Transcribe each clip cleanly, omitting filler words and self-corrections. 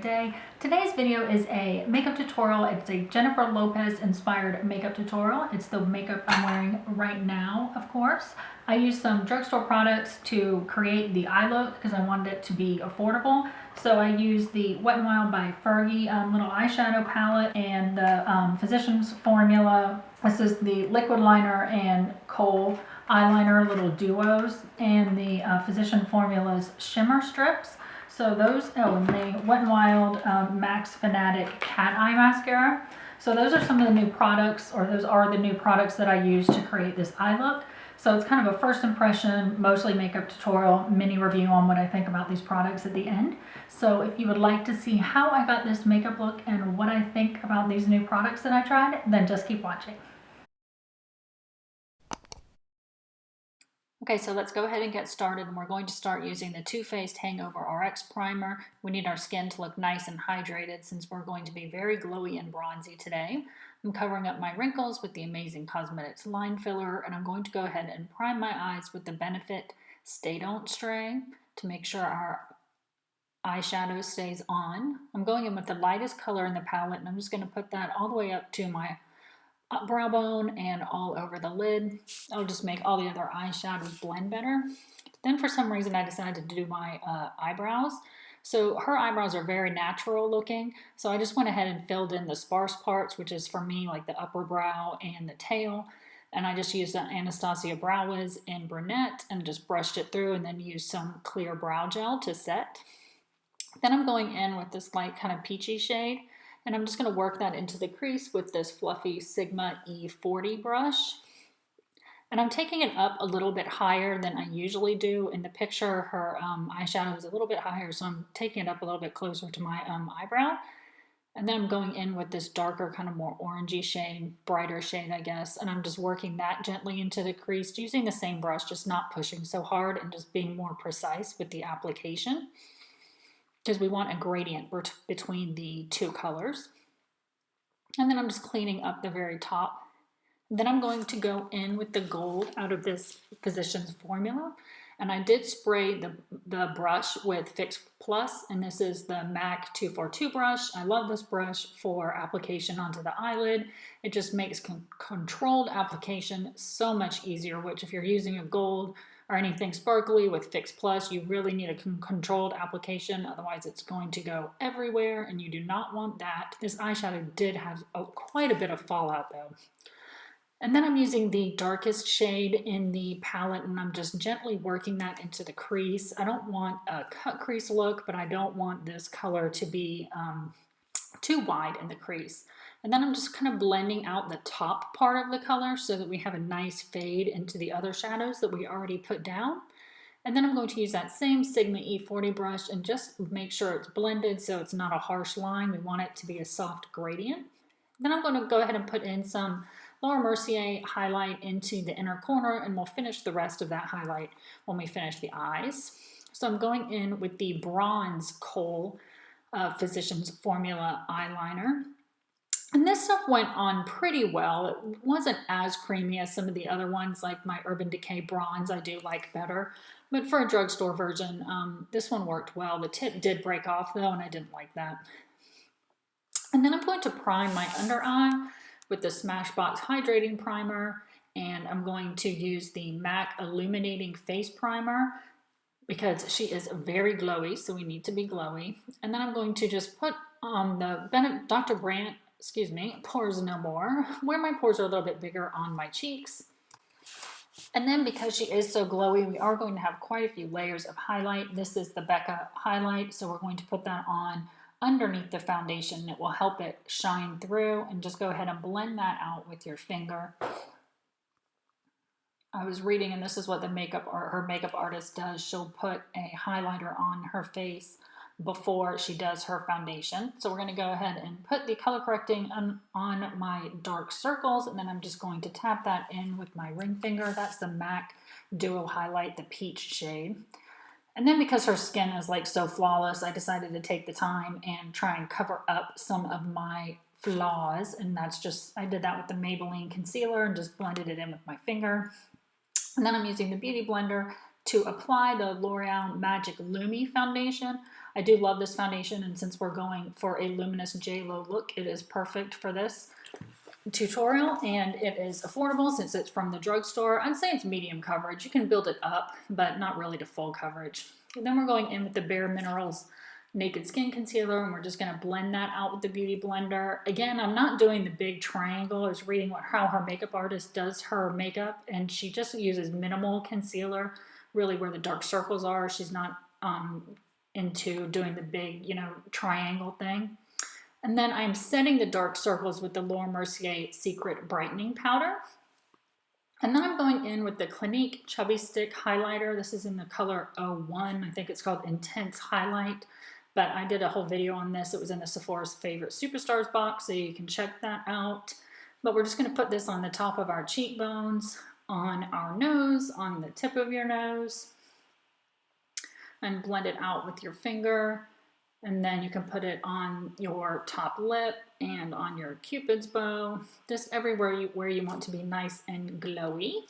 great day. Today's video is a makeup tutorial. It's a Jennifer Lopez inspired makeup tutorial. It's the makeup I'm wearing right now, of course. I used some drugstore products to create the eye look because I wanted it to be affordable. So I used the Wet n Wild by Fergie little eyeshadow palette and the Physicians Formula. This is the liquid liner and Kohl eyeliner little duos, and the Physician Formula's shimmer strips. So those, oh, and the Wet n Wild Max Fanatic Cat Eye Mascara. So those are some of the new products, or those are the new products that I use to create this eye look. So it's kind of a first impression, mostly makeup tutorial, mini review on what I think about these products at the end. So if you would like to see how I got this makeup look and what I think about these new products that I tried, then just keep watching. Okay, so let's go ahead and get started, and we're going to start using the Too Faced Hangover RX Primer. We need our skin to look nice and hydrated since we're going to be very glowy and bronzy today. I'm covering up my wrinkles with the Amazing Cosmetics Line Filler, and I'm going to go ahead and prime my eyes with the Benefit Stay Don't Stray to make sure our eyeshadow stays on. I'm going in with the lightest color in the palette, and I'm just going to put that all the way up to my brow bone and all over the lid. I'll just make all the other eyeshadows blend better. Then for some reason I decided to do my eyebrows. So her eyebrows are very natural looking, so I just went ahead and filled in the sparse parts, which is for me like the upper brow and the tail. And I just used the Anastasia Brow Wiz in Brunette and just brushed it through, and then used some clear brow gel to set. Then I'm going in with this light kind of peachy shade, and I'm just going to work that into the crease with this fluffy Sigma E40 brush. And I'm taking it up a little bit higher than I usually do. In the picture, her eyeshadow is a little bit higher, so I'm taking it up a little bit closer to my eyebrow. And then I'm going in with this darker, kind of more orangey shade, brighter shade, I guess. And I'm just working that gently into the crease, using the same brush, just not pushing so hard and just being more precise with the application, because we want a gradient between the two colors. And then I'm just cleaning up the very top. Then I'm going to go in with the gold out of this Physicians Formula. And I did spray the brush with Fix Plus, and this is the MAC 242 brush. I love this brush for application onto the eyelid. It just makes controlled application so much easier, which if you're using a gold or anything sparkly with Fix Plus, you really need a controlled application. Otherwise it's going to go everywhere, and you do not want that. This eyeshadow did have quite a bit of fallout though. And then I'm using the darkest shade in the palette, and I'm just gently working that into the crease. I don't want a cut crease look, but I don't want this color to be too wide in the crease. And then I'm just kind of blending out the top part of the color so that we have a nice fade into the other shadows that we already put down. And then I'm going to use that same Sigma E40 brush and just make sure it's blended so it's not a harsh line. We want it to be a soft gradient. Then I'm going to go ahead and put in some Mercier highlight into the inner corner, and we'll finish the rest of that highlight when we finish the eyes. So I'm going in with the bronze Kohl Physicians Formula eyeliner. And this stuff went on pretty well. It wasn't as creamy as some of the other ones, like my Urban Decay bronze I do like better. But for a drugstore version, this one worked well. The tip did break off though, and I didn't like that. And then I'm going to prime my under eye with the Smashbox Hydrating Primer, and I'm going to use the MAC Illuminating Face Primer because she is very glowy, so we need to be glowy. And then I'm going to just put the Dr. Brandt, Pores No More, where my pores are a little bit bigger on my cheeks. And then because she is so glowy, we are going to have quite a few layers of highlight. This is the Becca highlight, so we're going to put that on underneath the foundation. It will help it shine through, and just go ahead and blend that out with your finger. I was reading, and this is what her makeup artist does. She'll put a highlighter on her face before she does her foundation. So we're going to go ahead and put the color correcting on my dark circles, and then I'm just going to tap that in with my ring finger. That's the MAC Duo Highlight, the peach shade. And then because her skin is like so flawless, I decided to take the time and try and cover up some of my flaws. And that's just, I did that with the Maybelline concealer and just blended it in with my finger. And then I'm using the Beauty Blender to apply the L'Oreal Magic Lumi foundation. I do love this foundation, and since we're going for a luminous J-Lo look, it is perfect for this tutorial, and it is affordable since it's from the drugstore. I'd say it's medium coverage. You can build it up, but not really to full coverage. And then we're going in with the Bare Minerals Naked Skin Concealer, and we're just going to blend that out with the Beauty Blender. Again, I'm not doing the big triangle. I was reading how her makeup artist does her makeup, and she just uses minimal concealer, really where the dark circles are. She's not into doing the big, triangle thing. And then I'm setting the dark circles with the Laura Mercier Secret Brightening Powder. And then I'm going in with the Clinique Chubby Stick Highlighter. This is in the color 01. I think it's called Intense Highlight. But I did a whole video on this. It was in the Sephora's Favorite Superstars box, so you can check that out. But we're just going to put this on the top of our cheekbones, on our nose, on the tip of your nose, and blend it out with your finger. And then you can put it on your top lip and on your Cupid's bow, just everywhere where you want to be nice and glowy.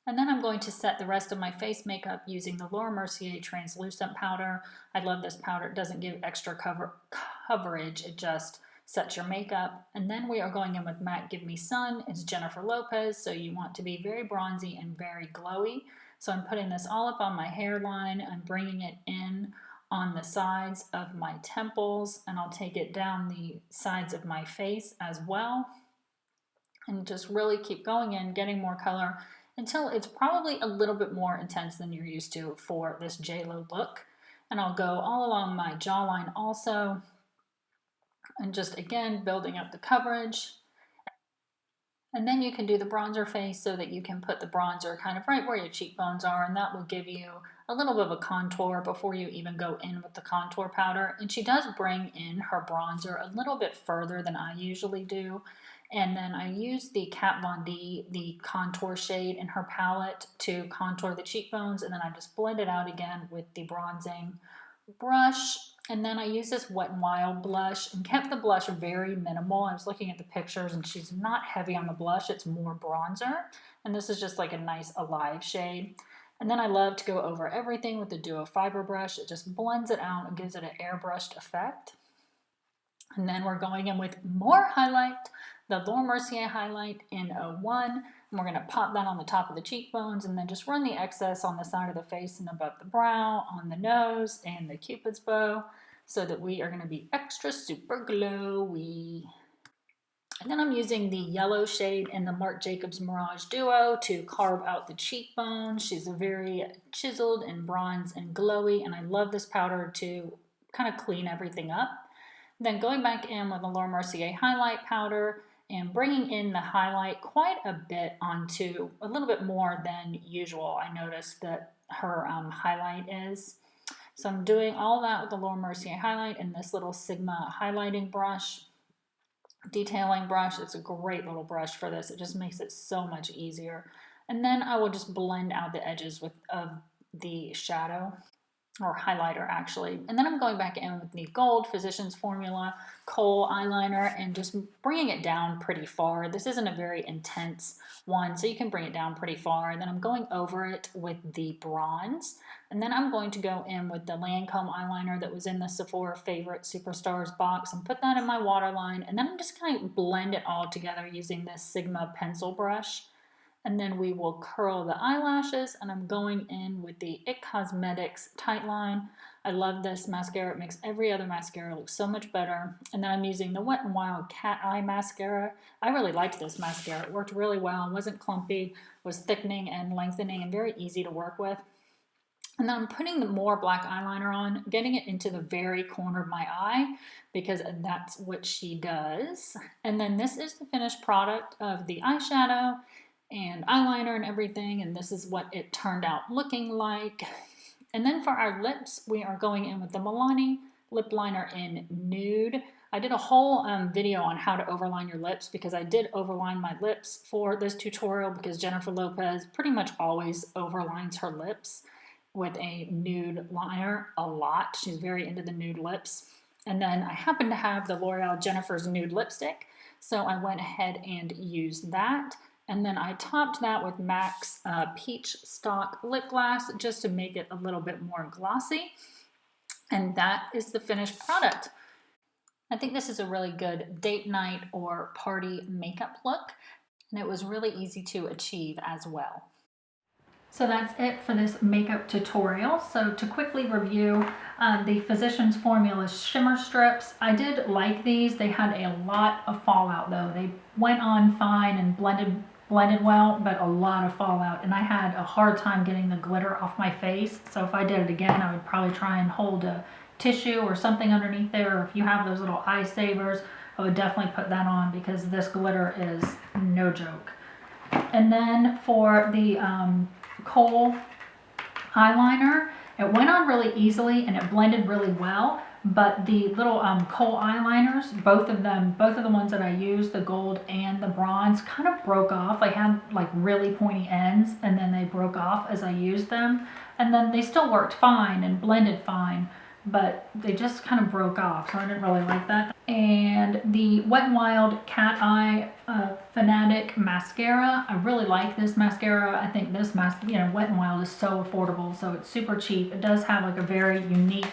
And then I'm going to set the rest of my face makeup using the Laura Mercier Translucent Powder. I love this powder. It doesn't give extra coverage. It just sets your makeup. And then we are going in with Matte Give Me Sun. It's Jennifer Lopez, so you want to be very bronzy and very glowy. So I'm putting this all up on my hairline. I'm bringing it in on the sides of my temples, and I'll take it down the sides of my face as well. And just really keep going in, getting more color, until it's probably a little bit more intense than you're used to for this J-Lo look. And I'll go all along my jawline also, and just again building up the coverage. And then you can do the bronzer face so that you can put the bronzer kind of right where your cheekbones are, and that will give you a little bit of a contour before you even go in with the contour powder. And she does bring in her bronzer a little bit further than I usually do. And then I use the Kat Von D, the contour shade in her palette, to contour the cheekbones, and then I just blend it out again with the bronzing brush. And then I use this Wet n Wild blush and kept the blush very minimal. I was looking at the pictures and she's not heavy on the blush, it's more bronzer. And this is just like a nice alive shade. And then I love to go over everything with the Duo Fiber brush. It just blends it out and gives it an airbrushed effect. And then we're going in with more highlight, the Laura Mercier highlight in 01. And we're going to pop that on the top of the cheekbones and then just run the excess on the side of the face and above the brow, on the nose, and the Cupid's bow, so that we are going to be extra super glowy. And then I'm using the yellow shade in the Marc Jacobs Mirage Duo to carve out the cheekbones. She's very chiseled and bronze and glowy, and I love this powder to kind of clean everything up. Then going back in with the Laura Mercier highlight powder and bringing in the highlight quite a bit onto, a little bit more than usual. I noticed that her highlight is. So I'm doing all that with the Laura Mercier highlight and this little Sigma highlighting brush, detailing brush. It's a great little brush for this. It just makes it so much easier. And then I will just blend out the edges of the shadow, or highlighter actually. And then I'm going back in with the Gold Physicians Formula Kohl eyeliner and just bringing it down pretty far. This isn't a very intense one, so you can bring it down pretty far. And then I'm going over it with the bronze. And then I'm going to go in with the Lancome eyeliner that was in the Sephora Favorite Superstars box and put that in my waterline. And then I'm just going to blend it all together using this Sigma pencil brush. And then we will curl the eyelashes, and I'm going in with the IT Cosmetics Tightline. I love this mascara. It makes every other mascara look so much better. And then I'm using the Wet n Wild Cat Eye Mascara. I really liked this mascara. It worked really well. It wasn't clumpy, was thickening and lengthening and very easy to work with. And then I'm putting the more black eyeliner on, getting it into the very corner of my eye because that's what she does. And then this is the finished product of the eyeshadow and eyeliner and everything, and this is what it turned out looking like. And then for our lips, we are going in with the Milani Lipliner in Nude. I did a whole video on how to overline your lips because I did overline my lips for this tutorial because Jennifer Lopez pretty much always overlines her lips with a nude liner a lot. She's very into the nude lips. And then I happen to have the L'Oreal Jennifer's Nude Lipstick, so I went ahead and used that. And then I topped that with MAC's Peach Stock Lip Gloss just to make it a little bit more glossy. And that is the finished product. I think this is a really good date night or party makeup look, and it was really easy to achieve as well. So that's it for this makeup tutorial. So to quickly review, the Physicians Formula Shimmer Strips, I did like these. They had a lot of fallout though. They went on fine and blended well, but a lot of fallout, and I had a hard time getting the glitter off my face. So if I did it again, I would probably try and hold a tissue or something underneath there, or if you have those little eye savers, I would definitely put that on because this glitter is no joke. And then for the Kohl eyeliner, it went on really easily and it blended really well, but the little Kohl eyeliners, both of the ones that I used, the gold and the bronze, kind of broke off. They had like really pointy ends and then they broke off as I used them, and then they still worked fine and blended fine, but they just kind of broke off, so I didn't really like that. And the Wet n Wild Cat Eye Fanatic mascara, I really like this mascara. I think this Wet n Wild is so affordable, so it's super cheap. It does have like a very unique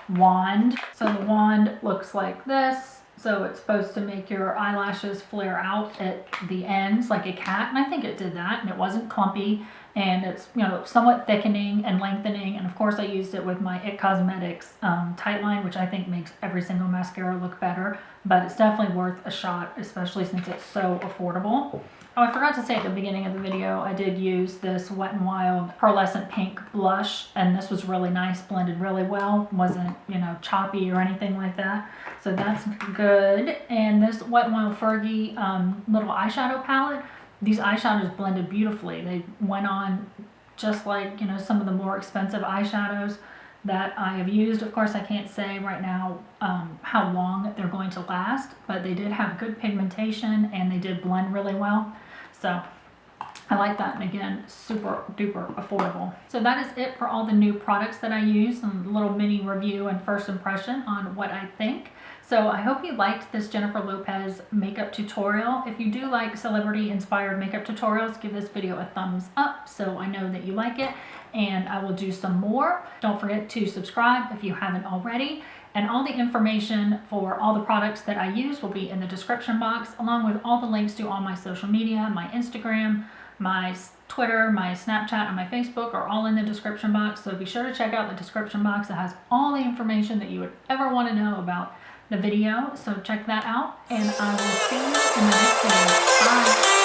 wand. So the wand looks like this. So it's supposed to make your eyelashes flare out at the ends like a cat, and I think it did that, and it wasn't clumpy, and it's, you know, somewhat thickening and lengthening. And of course I used it with my IT Cosmetics tight line, which I think makes every single mascara look better, but it's definitely worth a shot, especially since it's so affordable. Oh, I forgot to say at the beginning of the video, I did use this Wet n Wild Pearlescent Pink blush, and this was really nice, blended really well, wasn't, you know, choppy or anything like that, so that's good. And this Wet n Wild Fergie little eyeshadow palette, these eyeshadows blended beautifully. They went on just like, you know, some of the more expensive eyeshadows that I have used. Of course, I can't say right now how long they're going to last, but they did have good pigmentation and they did blend really well. So I like that, and again, super duper affordable. So that is it for all the new products that I use, and a little mini review and first impression on what I think. So I hope you liked this Jennifer Lopez makeup tutorial. If you do like celebrity inspired makeup tutorials, give this video a thumbs up so I know that you like it, and I will do some more. Don't forget to subscribe if you haven't already. And all the information for all the products that I use will be in the description box, along with all the links to all my social media. My Instagram, my Twitter, my Snapchat, and my Facebook are all in the description box. So be sure to check out the description box. It has all the information that you would ever want to know about the video. So check that out, and I will see you in the next video. Bye.